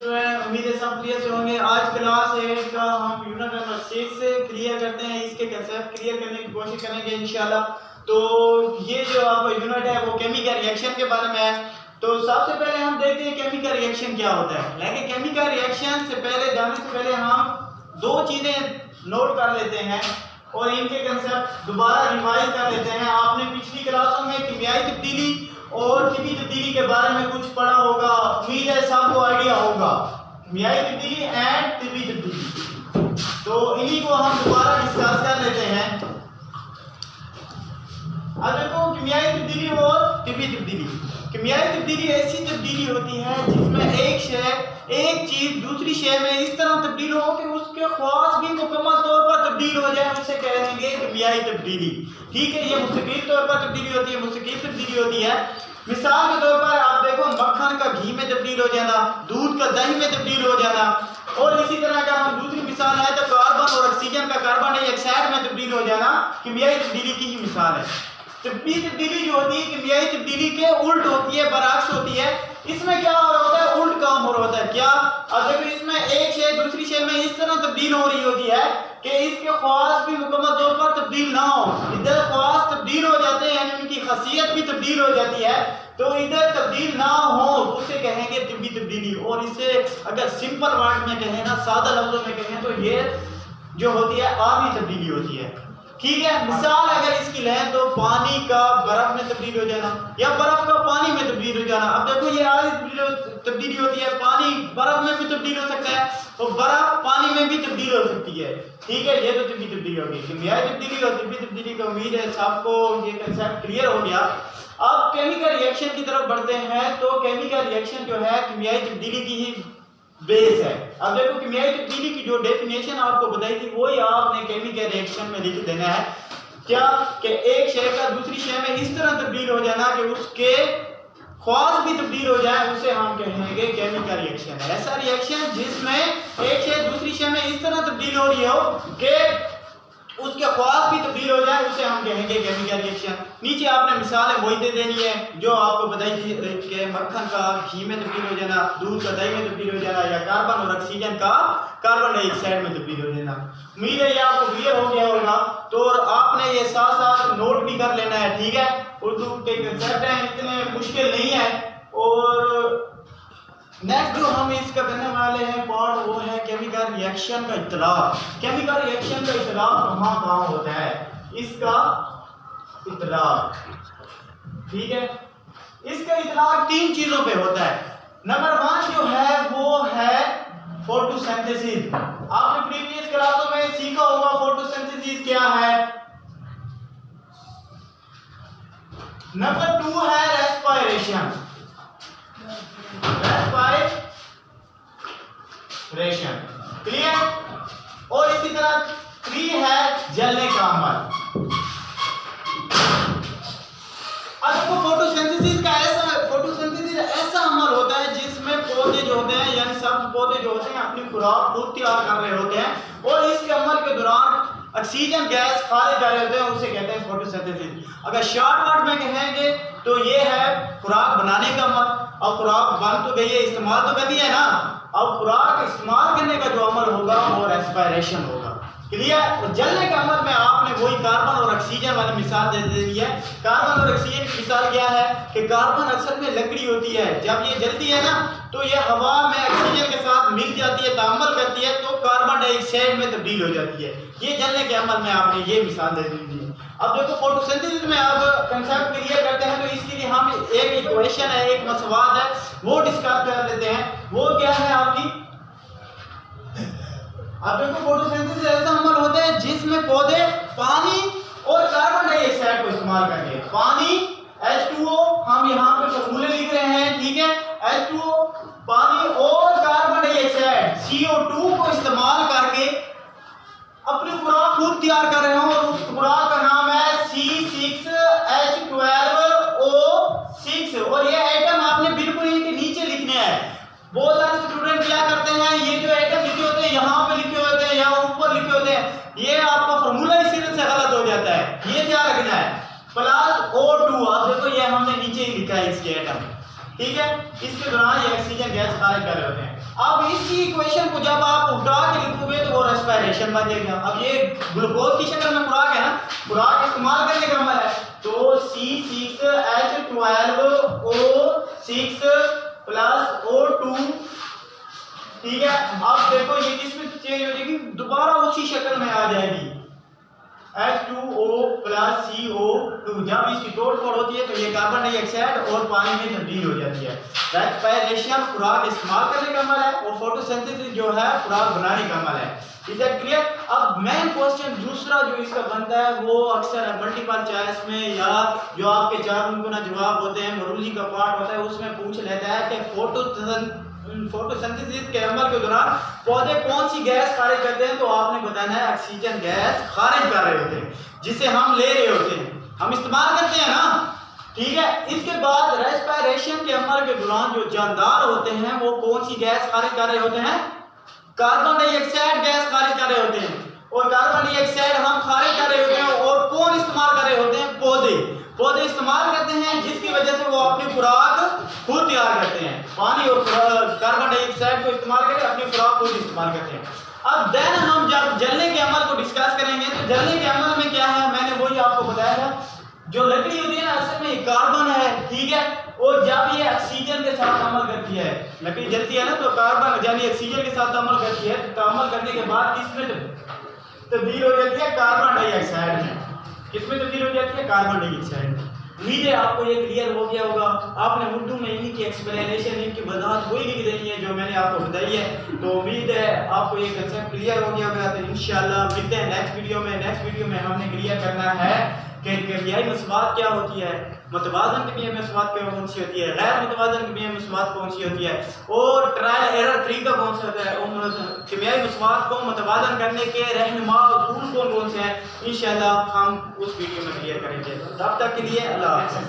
उम्मीद है सब क्लियर से होंगे। आज क्लास 8 का हम यूनिट नंबर 6 से क्लियर करते हैं, इसके कंसेप्ट क्लियर करने की कोशिश करेंगे इंशाल्लाह। तो ये जो आपका यूनिट है वो केमिकल रिएक्शन के बारे में है। तो सबसे पहले हम देखते हैं केमिकल रिएक्शन क्या होता है। लेकिन केमिकल रिएक्शन से पहले जाने से पहले हम दो चीज़ें नोट कर लेते हैं और इनके कंसेप्ट दोबारा रिवाइज कर लेते हैं। आपने पिछली क्लासों में कीमियाई तब्दीली और किमी तब्दीली के बारे में कुछ पढ़ा होगा, उम्मीद है सबको आइडिया होगा। कीमियाई तब्दीली एंड तिब्बी तब्दीली, तो इन्हीं को हम दोबारा डिस्कस कर लेते हैं। अब देखो कीमियाई तब्दीली और तिब्बी तब्दीली। कीमियाई तब्दीली ऐसी तब्दीली होती है जिसमें एक चीज दूसरी शय में इस तरह तब्दील हो कि उसके ख्वास भी मुकम्मल तौर पर तब्दील हो जाए, उसे कहेंगे कीमियाई तब्दीली। ठीक है, ये मुस्तकिल तौर पर तब्दीली होती है, मुस्तकिल तब्दीली होती है। मिसाल के तौर पर आप देखो मक्खन का घी में तब्दील हो जाना, दूध का दही में तब्दील हो जाना, और इसी तरह अगर हम दूसरी मिसाल है तो कार्बन और ऑक्सीजन का कार्बन डाइऑक्साइड में तब्दील हो जाना कीमियाई तब्दीली की ही मिसाल है। तिब्बी तब्दीली जो होती है कीमियाई तब्दीली के उल्ट होती है, बरअक्स होती है। इसमें क्या हो रहा होता है, उल्ट काम हो रहा होता है। क्या? अब देखो इसमें एक शय दूसरी शय में इस तरह तब्दील हो रही होती है कि इसके ख्वास भी मुकम्मल तौर पर तब्दील ना हो। इधर ख्वास तब्दील हो जाते हैं यानी उनकी खसियत भी तब्दील हो जाती है, तो इधर तब्दील ना हो उसे कहेंगे तिब्बी तब्दीली। और इसे अगर सिंपल वर्ड में कहें ना, सादा लफ्जों में कहें तो ये जो होती है आधी तब्दीली होती है। ठीक है, मिसाल अगर इसकी लें तो पानी का बर्फ में तब्दील हो जाना या बर्फ का पानी में तब्दील हो जाना। अब देखो ये आधी तब्दीली होती है, पानी बर्फ में भी तब्दील हो सकता है और बर्फ पानी में भी तब्दील हो सकती है। ठीक है, ये तो तिब्बी तब्दीली होगी। कीमियाई तब्दीली और तिब्बी तब्दीली का उम्मीद है सबको ये कंसेप्ट क्लियर हो गया। अब केमिकल रिएक्शन की तरफ बढ़ते हैं। तो केमिकल रिएक्शन जो है कीमियाई तब्दीली की ही बेस है। अब देखो कीमियाई तब्दीली की जो डेफिनेशन आपको बताई थी वही आपने केमिकल रिएक्शन में लिख देना है। क्या कि एक शय का दूसरी शय में इस तरह तब्दील हो जाना कि उसके ख्वास भी तब्दील हो जाए, उसे हम कहेंगे केमिकल रिएक्शन है। ऐसा रिएक्शन जिसमें एक शय दूसरी शय में इस तरह तब्दील हो रही हो कि उसके ख्वास भी तब्दील हो जाए, उसे हम कहेंगे केमिकल रिएक्शन। नीचे आपने मिसालें वही दे देनी है जो आपको बताई थी कि मक्खन का घी में तब्दील हो जाना, दूध का दही में तब्दील हो जाना या कार्बन और ऑक्सीजन का कार्बन डाइऑक्साइड में तब्दील हो जाना। उम्मीद है ये आपको क्लियर हो गया होगा। तो आपने ये साथ साथ नोट भी कर लेना है। ठीक है, उर्दू के कंसेप्ट हैं, इतने मुश्किल नहीं है। और नेक्स्ट जो हम इसका करने वाले हैं पार्ट वो है केमिकल रिएक्शन का इतलाक। केमिकल रिएक्शन का इतलाक कहाँ होता है, इसका इतलाक। ठीक है, इसका इतलाक तीन चीजों पे होता है। नंबर 1 जो है वो है फोटोसिंथेसिस। आपने प्रीवियस क्लासों में सीखा होगा फोटोसिंथेसिस क्या है। नंबर 2 है रेस्पिरेशन, रेस्पिरेशन क्लियर। और इसी तरह 3 है जलने का अमल। अब देखो फोटोसिंथेसिस ऐसा अमल होता है जिसमें पौधे जो होते हैं यानी सब पौधे जो होते हैं अपनी खुराक खुद तैयार कर रहे होते हैं और इसके अमल के दौरान ऑक्सीजन गैस खारिज कर रहे होते हैं, उसे कहते हैं फोटोसिंथेसिस। अगर शॉर्ट वर्ड में कहेंगे तो ये है खुराक बनाने का अमल। अब खुराक बन तो गई है, इस्तेमाल तो कर दिया है ना, अब खुराक इस्तेमाल करने का जो अमल होगा वो रेस्पिरेशन होगा। क्लियर। और जलने का अमल में आपने वही कार्बन और ऑक्सीजन वाली मिसाल दे दी है। कार्बन और ऑक्सीजन की मिसाल क्या है कि कार्बन अक्सर में लकड़ी होती है, जब ये जलती है ना तो ये हवा में ऑक्सीजन के साथ मिल जाती है, तामल करती है तो कार्बन डाइऑक्साइड में तब्दील हो जाती है। ये जलने के अमल में आपने ये मिसाल दे दी है। अब देखो फोटोसिंथेसिस में अब कंसेप्ट क्लियर करते हैं तो इसके लिए हम एक इक्वेशन है, एक मसवाद है वो डिस्कस कर लेते हैं। वो क्या है आपकी, अब देखो फोटोसिंथेसिस ऐसा अमल होता है जिसमें पौधे पानी और कार्बन डाइऑक्साइड को इस्तेमाल करके, पानी H2O हम यहाँ पे फॉर्मूले लिख रहे हैं। ठीक है, H2O पानी और कार्बन डाइऑक्साइड CO2 को इस्तेमाल करके अपनी खुराक खुद तैयार कर रहे हो और उस खुराक का नाम है C6H12O6। और ये एटम आपने बिल्कुल इनके नीचे लिखने हैं। बहुत सारे स्टूडेंट क्या करते हैं, ये जो एटम लिखे होते हैं यहाँ पे लिखे होते हैं, यहाँ ऊपर लिखे होते हैं, ये आपका फॉर्मूला इसी तरह से गलत हो जाता है। ये क्या रखना है, प्लस O2। आप देखो ये हमने नीचे ही लिखा है इसके एटम। ठीक है, इसके दौरान ये ऑक्सीजन गैस खारिज कर रहे होते हैं। अब इसी इक्वेशन को जब आप उठा के लिखोगे तो वो रेस्पिरेशन बन जाएगा। अब ये ग्लूकोज की शक्ल में खुराक है ना, खुराक इस्तेमाल करने का अमल है, तो C6H12O6 प्लस O2, ठीक है। अब देखो ये किसमें चेंज हो जाएगी, दोबारा उसी शक्ल में आ जाएगी, H2O प्लस CO2। जब इसकी तोड़फोड़ होती है तो ये कार्बन डाइऑक्साइड और पानी में तब्दील हो जाती है। रेस्पिरेशन खुराक इस्तेमाल करने का अमल है और फोटोसिंथेसिस जो है खुराक बनाने का अमल है। Is that clear? अब मेन क्वेश्चन दूसरा जो इसका बनता है वो अक्सर मल्टीपल चॉइस में या जो आपके 4 मुमकिन जवाब होते हैं, मरूजी का पार्ट होता है, उसमें पूछ लेता है कि फोटोसिंथेसिस के अमल के दौरान पौधे कौन सी गैस खारिज करते हैं, तो आपने बताना है ऑक्सीजन गैस खारिज कर रहे होते हैं, जिसे हम ले रहे होते हैं, हम इस्तेमाल करते हैं ना, ठीक है। इसके बाद रेस्पिरेशन के अमल के दौरान जो जानदार होते हैं वो कौन सी गैस खारिज कर रहे होते हैं, कार्बन डाइऑक्साइड गैस खारिज कर रहे होते हैं। और कार्बन डाइऑक्साइड हम खारिज कर रहे होते हैं और कौन इस्तेमाल कर रहे होते हैं, पौधे इस्तेमाल करते हैं, जिसकी वजह से वो अपनी खुराक खुद तैयार करते हैं, पानी और कार्बन डाइऑक्साइड को इस्तेमाल करके अपनी खुराक खुद इस्तेमाल करते हैं। अब देन हम जब जलने के अमल को डिस्कस करेंगे तो जलने के अमल में क्या है, मैंने वही आपको बताया था, जो लकड़ी होती है ना असल में कार्बन है, ठीक है, और जब ये ऑक्सीजन के साथ अमल करती है, लकड़ी जलती है ना तो कार्बन यानी ऑक्सीजन के साथ अमल करती है, तो अमल करने के बाद किसमें तब्दील हो जाती है, कार्बन डाइऑक्साइड में। किसमें तब्दील हो जाती है, कार्बन डाइऑक्साइड में। उम्मीद है आपको ये क्लियर हो गया होगा। आपने उर्दू में इनकी एक्सप्लेनेशन, इनकी वजाहत वही लिख देनी है जो मैंने आपको बताई है। तो उम्मीद है आपको ये कंसेप्ट क्लियर हो गया होगा। तो इंशाल्लाह मिलते हैं नेक्स्ट वीडियो में। नेक्स्ट वीडियो में हमने क्लियर करना है कि किमियाई मसवात क्या होती है, मुतवाज़न किमियाई मसवात कौन सी होती है, गैर मुतवाज़न किमियाई मसवात कौन सी होती है, और ट्रायल एरर तरीका कौन सा होता है, किमियाई मसवात को मुतवाज़न करने के रहनुमा उसूल कौन कौन से हैं, इंशाल्लाह हम उस वीडियो में क्लियर करेंगे। तब तक के लिए अल्लाह हाफ़िज़।